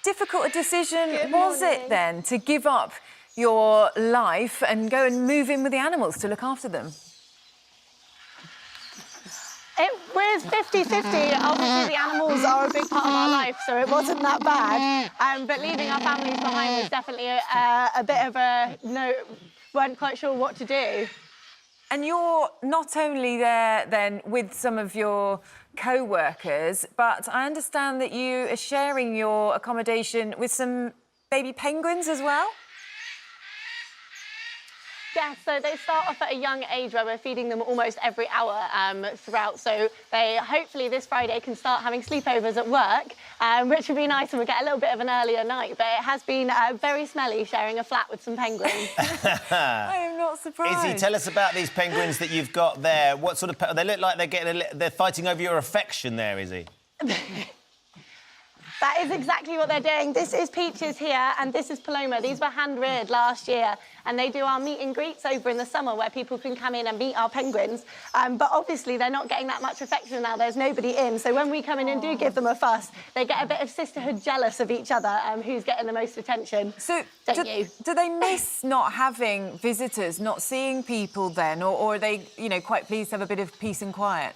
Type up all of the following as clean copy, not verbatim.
difficult a decision was it then to give up your life and go and move in with the animals to look after them? It was 50-50. Obviously, the animals are a big part of our life, so it wasn't that bad. But leaving our families behind was definitely a bit of a no. Weren't quite sure what to do. And you're not only there then with some of your co-workers, but I understand that you are sharing your accommodation with some baby penguins as well? Yeah, so they start off at a young age where we're feeding them almost every hour throughout. So they hopefully this Friday can start having sleepovers at work, which would be nice, and we'll get a little bit of an earlier night. But it has been very smelly sharing a flat with some penguins. I am not surprised. Izzy, tell us about these penguins that you've got there. What sort of... They look like they're fighting over your affection there, Izzy. That is exactly what they're doing. This is Peaches here, and this is Paloma. These were hand-reared last year, and they do our meet and greets over in the summer where people can come in and meet our penguins. But obviously, they're not getting that much affection now. There's nobody in. So when we come in and do give them a fuss, they get a bit of sisterhood jealous of each other, who's getting the most attention. So do they miss not having visitors, not seeing people then, or are they, you know, quite pleased to have a bit of peace and quiet?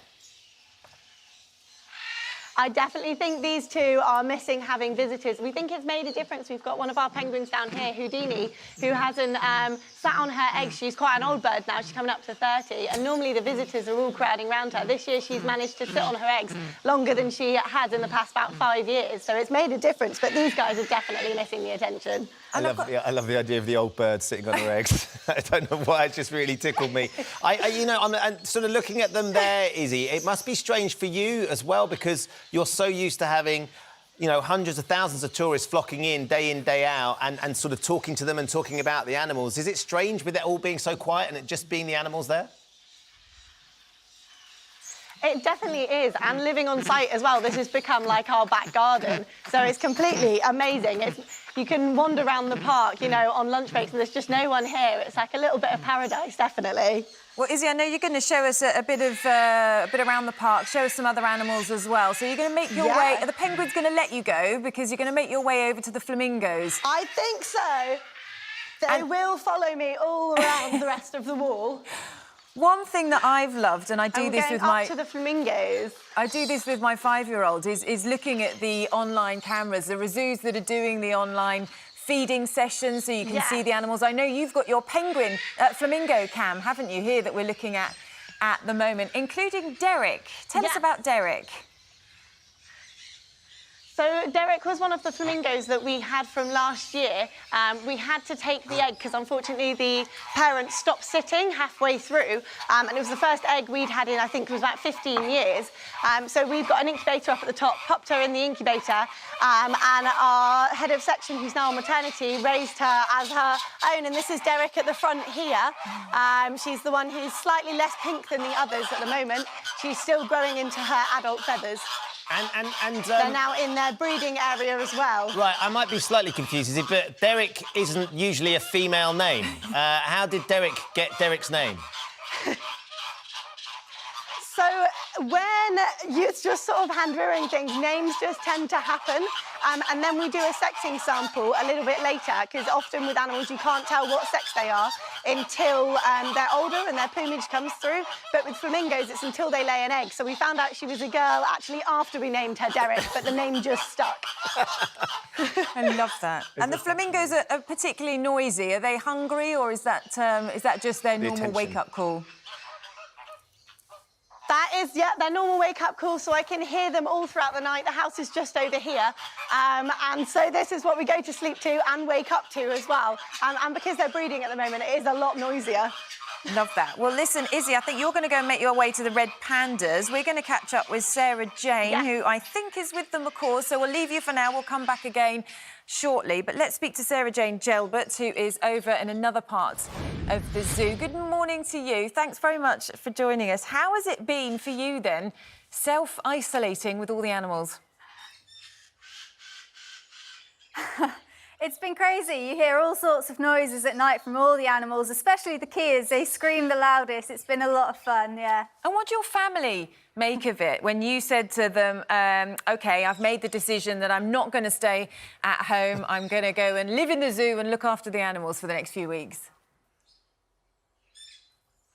I definitely think these two are missing having visitors. We think it's made a difference. We've got one of our penguins down here, Houdini, who hasn't sat on her eggs. She's quite an old bird now. She's coming up to 30, and normally the visitors are all crowding around her. This year she's managed to sit on her eggs longer than she had in the past about 5 years. So it's made a difference, but these guys are definitely missing the attention. I love the idea of the old bird sitting on her eggs. I don't know why, it just really tickled me. I'm sort of looking at them there, Izzy. It must be strange for you as well, because you're so used to having, you know, hundreds of thousands of tourists flocking in, day out, and sort of talking to them and talking about the animals. Is it strange with it all being so quiet and it just being the animals there? It definitely is, and living on site as well. This has become like our back garden, so it's completely amazing. You can wander around the park, you know, on lunch breaks, and there's just no one here. It's like a little bit of paradise, definitely. Well, Izzy, I know you're going to show us a bit around the park, show us some other animals as well. So you're going to make your way... Are the penguins going to let you go? Because you're going to make your way over to the flamingos. I think so. They will follow me all around the rest of the wall. One thing that I've loved, and I do this with my... to the flamingos. I do this with my 5-year-old, is looking at the online cameras, the zoos that are doing the online feeding sessions so you can see the animals. I know you've got your penguin, flamingo cam, haven't you, here that we're looking at the moment, including Derek. Tell us about Derek. So Derek was one of the flamingos that we had from last year. We had to take the egg because unfortunately the parents stopped sitting halfway through, and it was the first egg we'd had in, I think it was about 15 years. So we've got an incubator up at the top, popped her in the incubator, and our head of section, who's now on maternity, raised her as her own, and this is Derek at the front here. She's the one who's slightly less pink than the others at the moment. She's still growing into her adult feathers. And they're now in their breeding area as well. Right, I might be slightly confused, Izzy, but Derek isn't usually a female name. How did Derek get Derek's name? So when it's just sort of hand-rearing things, names just tend to happen. And then we do a sexing sample a little bit later, because often with animals you can't tell what sex they are until they're older and their plumage comes through. But with flamingos, it's until they lay an egg. So we found out she was a girl actually after we named her Derek, but the name just stuck. I love that. And the flamingos are particularly noisy. Are they hungry, or is that just their normal wake-up call? That is, their normal wake-up call, so I can hear them all throughout the night. The house is just over here. And so this is what we go to sleep to and wake up to as well. And because they're breeding at the moment, it is a lot noisier. Love that. Well, listen, Izzy, I think you're going to go and make your way to the Red Pandas. We're going to catch up with Sarah Jane, who I think is with the macaws. So we'll leave you for now. We'll come back again shortly. But let's speak to Sarah Jane Gelbert, who is over in another part of the zoo. Good morning to you. Thanks very much for joining us. How has it been for you, then, self-isolating with all the animals? It's been crazy. You hear all sorts of noises at night from all the animals, especially the kids. They scream the loudest. It's been a lot of fun, yeah. And what do your family make of it when you said to them, OK, I've made the decision that I'm not going to stay at home, I'm going to go and live in the zoo and look after the animals for the next few weeks?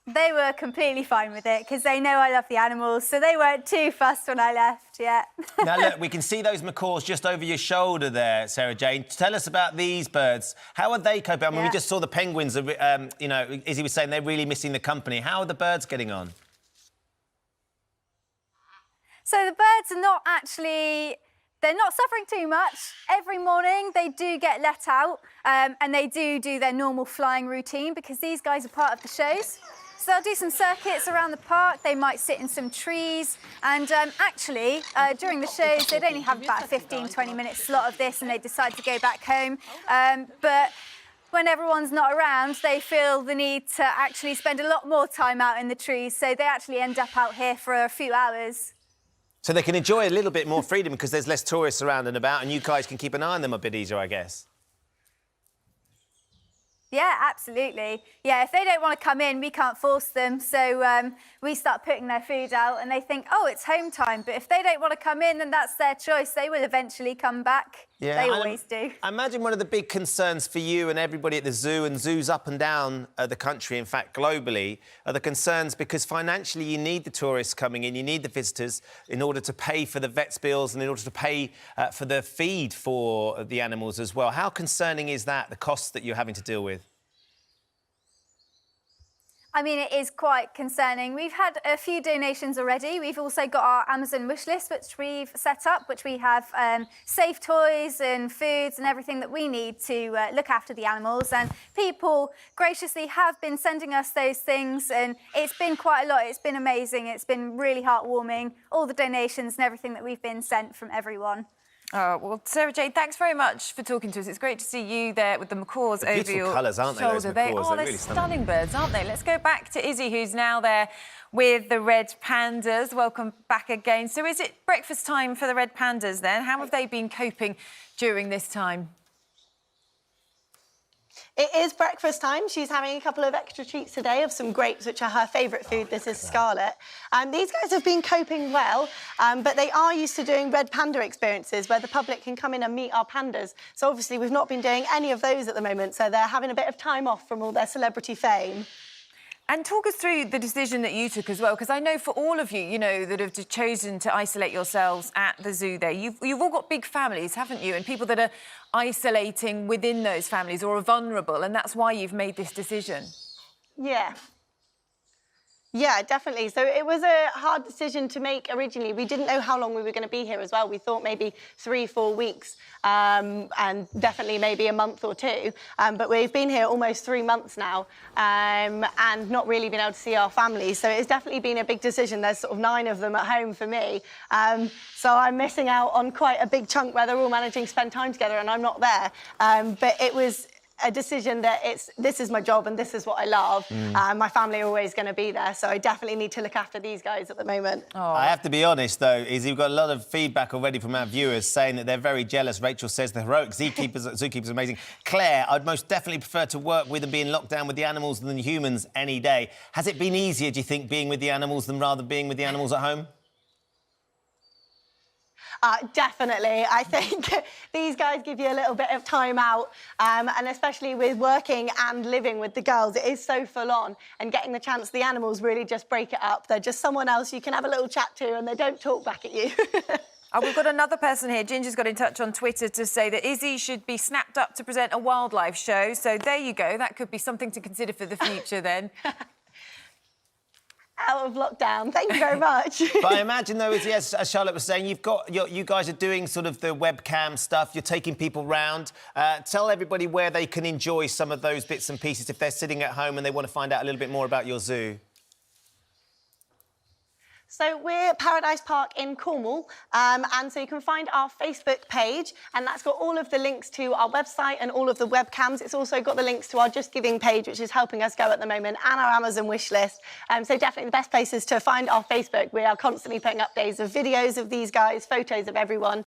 They were completely fine with it because they know I love the animals, so they weren't too fussed when I left, yeah. Now, look, we can see those macaws just over your shoulder there, Sarah Jane. Tell us about these birds. How are they coping? I mean, we just saw the penguins, you know, as he was saying, they're really missing the company. How are the birds getting on? So the birds are not actually... They're not suffering too much. Every morning they do get let out and they do their normal flying routine because these guys are part of the shows. So they'll do some circuits around the park, they might sit in some trees, and actually, during the shows, they'd only have about a 15, 20-minute slot of this and they decide to go back home. But when everyone's not around, they feel the need to actually spend a lot more time out in the trees, so they actually end up out here for a few hours. So they can enjoy a little bit more freedom because there's less tourists around and about, and you guys can keep an eye on them a bit easier, I guess. Yeah, absolutely. Yeah, if they don't want to come in, we can't force them. So we start putting their food out and they think, oh, it's home time. But if they don't want to come in, then that's their choice. They will eventually come back. Yeah, they always do. I imagine one of the big concerns for you and everybody at the zoo and zoos up and down the country, in fact, globally, are the concerns because financially you need the tourists coming in, you need the visitors in order to pay for the vet's bills and in order to pay for the feed for the animals as well. How concerning is that, the costs that you're having to deal with? I mean, it is quite concerning. We've had a few donations already. We've also got our Amazon wish list, which we've set up, which we have safe toys and foods and everything that we need to look after the animals. And people graciously have been sending us those things, and it's been quite a lot. It's been amazing. It's been really heartwarming, all the donations and everything that we've been sent from everyone. Oh, well, Sarah Jane, thanks very much for talking to us. It's great to see you there with the macaws over your beautiful colours, aren't they, those shoulder. macaws? They're really stunning birds, aren't they? Let's go back to Izzy, who's now there with the red pandas. Welcome back again. So is it breakfast time for the red pandas then? How have they been coping during this time? It is breakfast time. She's having a couple of extra treats today of some grapes, which are her favourite food. This is Scarlet. These guys have been coping well, but they are used to doing red panda experiences where the public can come in and meet our pandas. So obviously we've not been doing any of those at the moment, so they're having a bit of time off from all their celebrity fame. And talk us through the decision that you took as well, because I know for all of you, you know, that have chosen to isolate yourselves at the zoo there, you've all got big families, haven't you? And people that are isolating within those families or are vulnerable, and that's why you've made this decision. Yeah. Yeah, definitely. So it was a hard decision to make originally. We didn't know how long we were going to be here as well. We thought maybe 3-4 weeks and definitely maybe a month or two. But we've been here almost 3 months now and not really been able to see our families. So it's definitely been a big decision. There's sort of 9 of them at home for me. So I'm missing out on quite a big chunk where they're all managing to spend time together and I'm not there. But it was a decision that this is my job and this is what I love. My family are always going to be there, so I definitely need to look after these guys at the moment. Oh. I have to be honest, though, we've got a lot of feedback already from our viewers saying that they're very jealous. Rachel says the heroic zookeepers are amazing. Claire, I'd most definitely prefer to work with and be in lockdown with the animals than the humans any day. Has it been easier, do you think, being with the animals than rather being with the animals at home? Definitely. I think these guys give you a little bit of time out, and especially with working and living with the girls, it is so full on, and getting the chance, the animals really just break it up. They're just someone else you can have a little chat to and they don't talk back at you. Oh, we've got another person here. Ginger's got in touch on Twitter to say that Izzy should be snapped up to present a wildlife show. So there you go. That could be something to consider for the future then. Out of lockdown. Thank you very much. But I imagine, though, as Charlotte was saying, you guys are doing sort of the webcam stuff. You're taking people round. Tell everybody where they can enjoy some of those bits and pieces if they're sitting at home and they want to find out a little bit more about your zoo. So we're at Paradise Park in Cornwall, and so you can find our Facebook page, and that's got all of the links to our website and all of the webcams. It's also got the links to our Just Giving page, which is helping us go at the moment, and our Amazon wish list. So definitely the best places to find our Facebook. We are constantly putting up days of videos of these guys, photos of everyone.